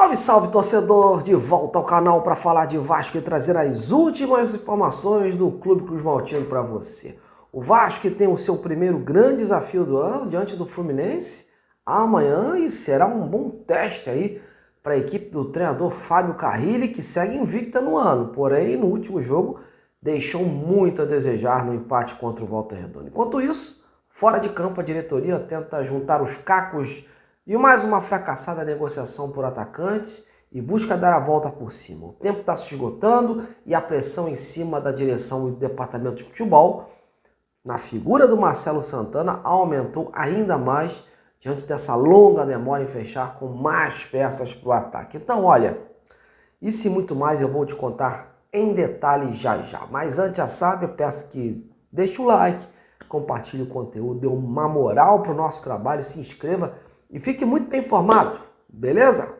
Salve, salve, torcedor! De volta ao canal para falar de Vasco e trazer as últimas informações do Clube Cruz Maltino para você. O Vasco tem o seu primeiro grande desafio do ano diante do Fluminense amanhã e será um bom teste aí para a equipe do treinador Fábio Carrilli, que segue invicta no ano, porém no último jogo deixou muito a desejar no empate contra o Volta Redonda. Enquanto isso, fora de campo a diretoria tenta juntar os cacos de mais uma fracassada negociação por atacantes e busca dar a volta por cima. O tempo está se esgotando e a pressão em cima da direção e do departamento de futebol, na figura do Marcelo Santana, aumentou ainda mais diante dessa longa demora em fechar com mais peças para o ataque. Então, olha, isso e muito mais eu vou te contar em detalhes já já. Mas antes, já sabe, eu peço que deixe o like, compartilhe o conteúdo, dê uma moral para o nosso trabalho, se inscreva e fique muito bem informado, beleza?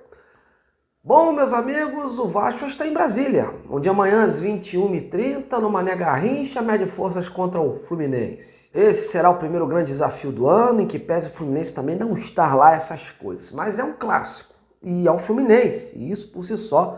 Bom, meus amigos, o Vasco está em Brasília, onde amanhã às 21h30, no Mané Garrincha, mede forças contra o Fluminense. Esse será o primeiro grande desafio do ano, em que pese o Fluminense também não estar lá essas coisas. Mas é um clássico, e é o Fluminense, e isso por si só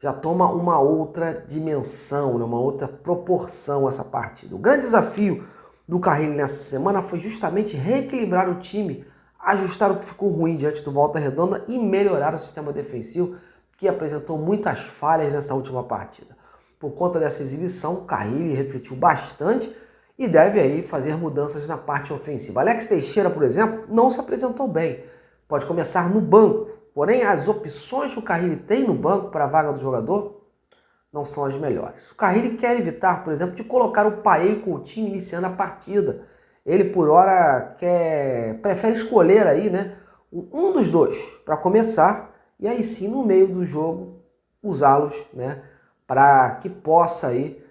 já toma uma outra dimensão, uma outra proporção essa partida. O grande desafio do Carrilli nessa semana foi justamente reequilibrar o time, ajustar o que ficou ruim diante do Volta Redonda e melhorar o sistema defensivo, que apresentou muitas falhas nessa última partida. Por conta dessa exibição, o Carrilli refletiu bastante e deve aí fazer mudanças na parte ofensiva. Alex Teixeira, por exemplo, não se apresentou bem. Pode começar no banco, porém as opções que o Carrilli tem no banco para a vaga do jogador não são as melhores. O Carrilli quer evitar, por exemplo, de colocar o Paê e o Coutinho iniciando a partida. Ele, por hora, prefere escolher aí, né, um dos dois para começar e aí sim, no meio do jogo, usá-los, né, para que possa aí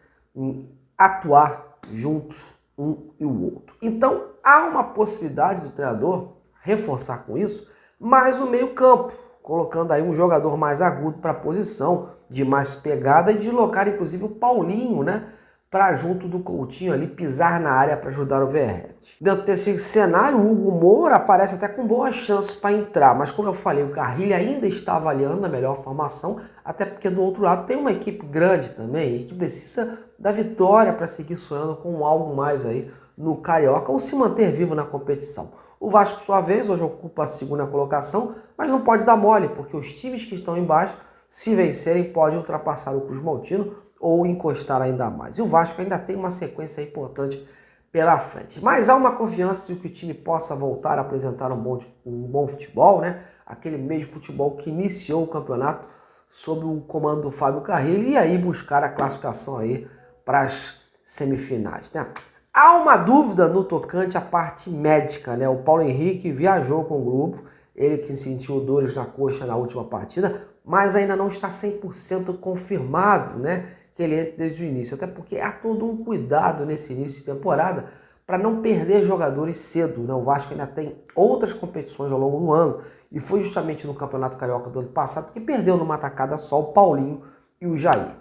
atuar juntos um e o outro. Então, há uma possibilidade do treinador reforçar com isso mais o meio-campo, colocando aí um jogador mais agudo para a posição, de mais pegada e deslocar inclusive o Paulinho, né, para junto do Coutinho ali pisar na área para ajudar o Verratti. Dentro desse cenário, o Hugo Moura aparece até com boas chances para entrar, mas como eu falei, o Carrilli ainda está avaliando a melhor formação, até porque do outro lado tem uma equipe grande também e que precisa da vitória para seguir sonhando com algo mais aí no Carioca ou se manter vivo na competição. O Vasco, por sua vez, hoje ocupa a segunda colocação, mas não pode dar mole, porque os times que estão embaixo, se vencerem, podem ultrapassar o Cruz Maltino ou encostar ainda mais. E o Vasco ainda tem uma sequência importante pela frente. Mas há uma confiança de que o time possa voltar a apresentar um bom futebol, né? Aquele mesmo futebol que iniciou o campeonato sob o comando do Fábio Carrilli e aí buscar a classificação aí para as semifinais, né? Há uma dúvida no tocante à parte médica, né? O Paulo Henrique viajou com o grupo, ele que sentiu dores na coxa na última partida, mas ainda não está 100% confirmado, né, que ele entre desde o início, até porque há todo um cuidado nesse início de temporada para não perder jogadores cedo, né? O Vasco ainda tem outras competições ao longo do ano e foi justamente no Campeonato Carioca do ano passado que perdeu numa tacada só o Paulinho e o Jair.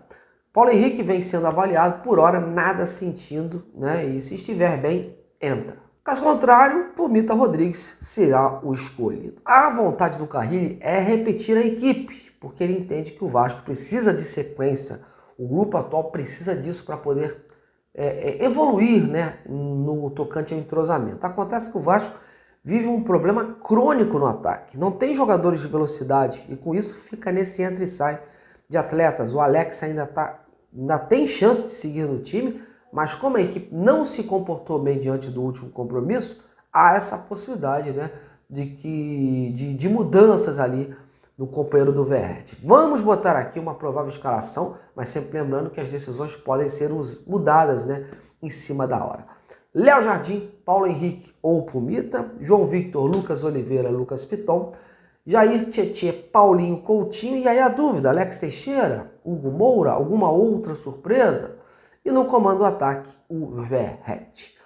Paulo Henrique vem sendo avaliado, por hora nada sentindo, né? E se estiver bem, entra. Caso contrário, Pumita Rodrigues será o escolhido. A vontade do Carrilli é repetir a equipe, porque ele entende que o Vasco precisa de sequência, o grupo atual precisa disso para poder evoluir, né, no tocante ao entrosamento. Acontece que o Vasco vive um problema crônico no ataque, não tem jogadores de velocidade e com isso fica nesse entra e sai de atletas. O Alex ainda tem chance de seguir no time, mas como a equipe não se comportou bem diante do último compromisso, há essa possibilidade, né, de mudanças ali no companheiro do Verratti. Vamos botar aqui uma provável escalação, mas sempre lembrando que as decisões podem ser mudadas, né, em cima da hora. Léo Jardim, Paulo Henrique ou Pumita, João Victor, Lucas Oliveira, Lucas Piton, Jair, Tietê, Paulinho, Coutinho e aí a dúvida, Alex Teixeira, Hugo Moura, alguma outra surpresa? E no comando do ataque, o Verratti.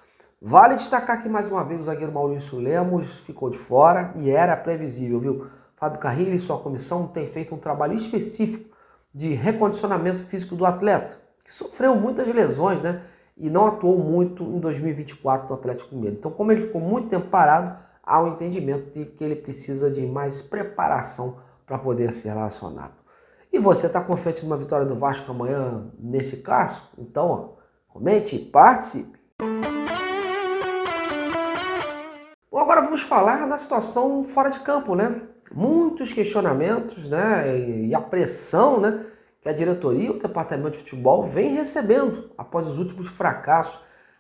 Vale destacar que mais uma vez o zagueiro Maurício Lemos ficou de fora e era previsível, viu? Fábio Carrilli e sua comissão têm feito um trabalho específico de recondicionamento físico do atleta, que sofreu muitas lesões, né? E não atuou muito em 2024 no Atlético Mineiro. Então, como ele ficou muito tempo parado, há um entendimento de que ele precisa de mais preparação para poder ser relacionado. E você está confiante numa vitória do Vasco amanhã nesse clássico? Então, ó, comente e participe. Bom, agora vamos falar da situação fora de campo, né? Muitos questionamentos, né? E a pressão, né? Que a diretoria e o departamento de futebol vem recebendo após os últimos fracassos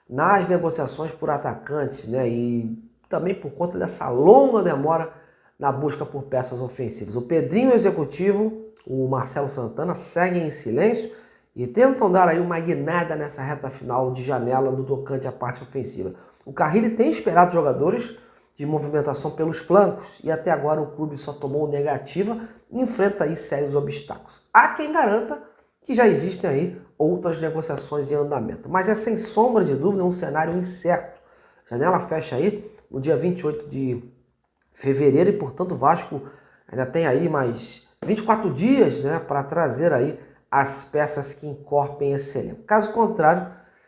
nas negociações por atacantes, né? E também por conta dessa longa demora na busca por peças ofensivas. O Pedrinho executivo, o Marcelo Santana seguem em silêncio e tentam dar aí uma guinada nessa reta final de janela no tocante à parte ofensiva. O Carrilli tem esperado jogadores de movimentação pelos flancos e até agora o clube só tomou negativa e enfrenta aí sérios obstáculos. Há quem garanta que já existem aí outras negociações em andamento, mas é sem sombra de dúvida um cenário incerto. A janela fecha aí no dia 28 de fevereiro e, portanto, o Vasco ainda tem aí mais 24 dias, né, para trazer aí as peças que encorpem esse elenco. Caso contrário,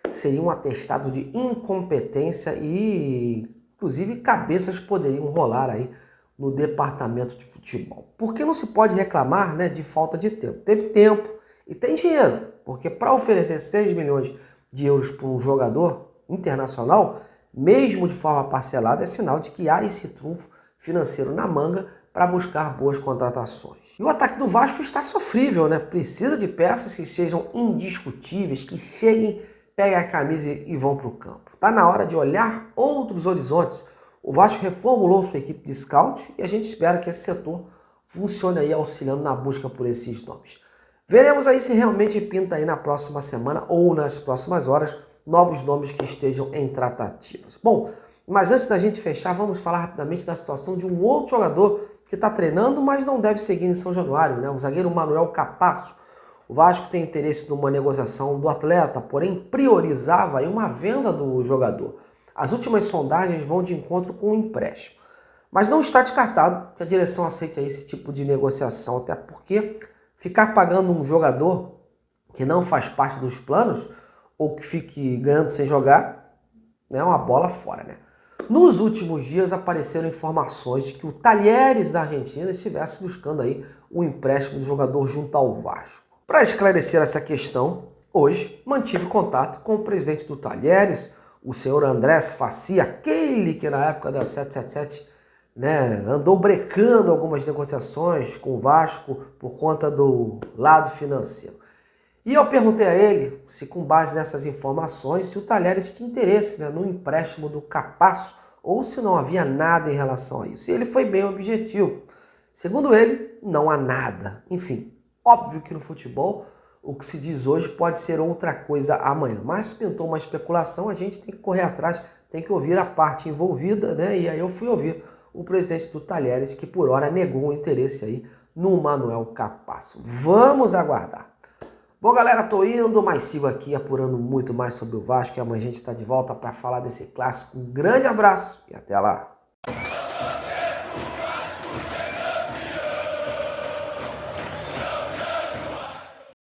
seria um atestado de incompetência e, inclusive, cabeças poderiam rolar aí no departamento de futebol. Porque não se pode reclamar, né, de falta de tempo. Teve tempo e tem dinheiro, porque para oferecer 6 milhões de euros para um jogador internacional, mesmo de forma parcelada, é sinal de que há esse trunfo financeiro na manga para buscar boas contratações. E o ataque do Vasco está sofrível, né? Precisa de peças que sejam indiscutíveis, que cheguem, peguem a camisa e vão para o campo. Está na hora de olhar outros horizontes. O Vasco reformulou sua equipe de scout e a gente espera que esse setor funcione aí auxiliando na busca por esses nomes. Veremos aí se realmente pinta aí na próxima semana ou nas próximas horas novos nomes que estejam em tratativas. Bom, mas antes da gente fechar, vamos falar rapidamente da situação de um outro jogador que está treinando, mas não deve seguir em São Januário, né? O zagueiro Manuel Capasso. O Vasco tem interesse numa negociação do atleta, porém priorizava aí uma venda do jogador. As últimas sondagens vão de encontro com o empréstimo. Mas não está descartado que a direção aceite aí esse tipo de negociação, até porque ficar pagando um jogador que não faz parte dos planos ou que fique ganhando sem jogar, né, é uma bola fora, né? Nos últimos dias apareceram informações de que o Talheres da Argentina estivesse buscando aí o empréstimo do jogador junto ao Vasco. Para esclarecer essa questão, hoje mantive contato com o presidente do Talheres, o senhor Andrés Faci, aquele que na época da 777, né, andou brecando algumas negociações com o Vasco por conta do lado financeiro. E eu perguntei a ele se, com base nessas informações, se o Talheres tinha interesse, né, no empréstimo do Capasso ou se não havia nada em relação a isso. E ele foi bem objetivo. Segundo ele, não há nada. Enfim, óbvio que no futebol o que se diz hoje pode ser outra coisa amanhã. Mas se pintou uma especulação, a gente tem que correr atrás, tem que ouvir a parte envolvida, né? E aí eu fui ouvir o presidente do Talheres, que por hora negou o interesse aí no Manuel Capasso. Vamos aguardar. Bom, galera, tô indo, mas sigo aqui apurando muito mais sobre o Vasco e amanhã a gente está de volta para falar desse clássico. Um grande abraço e até lá!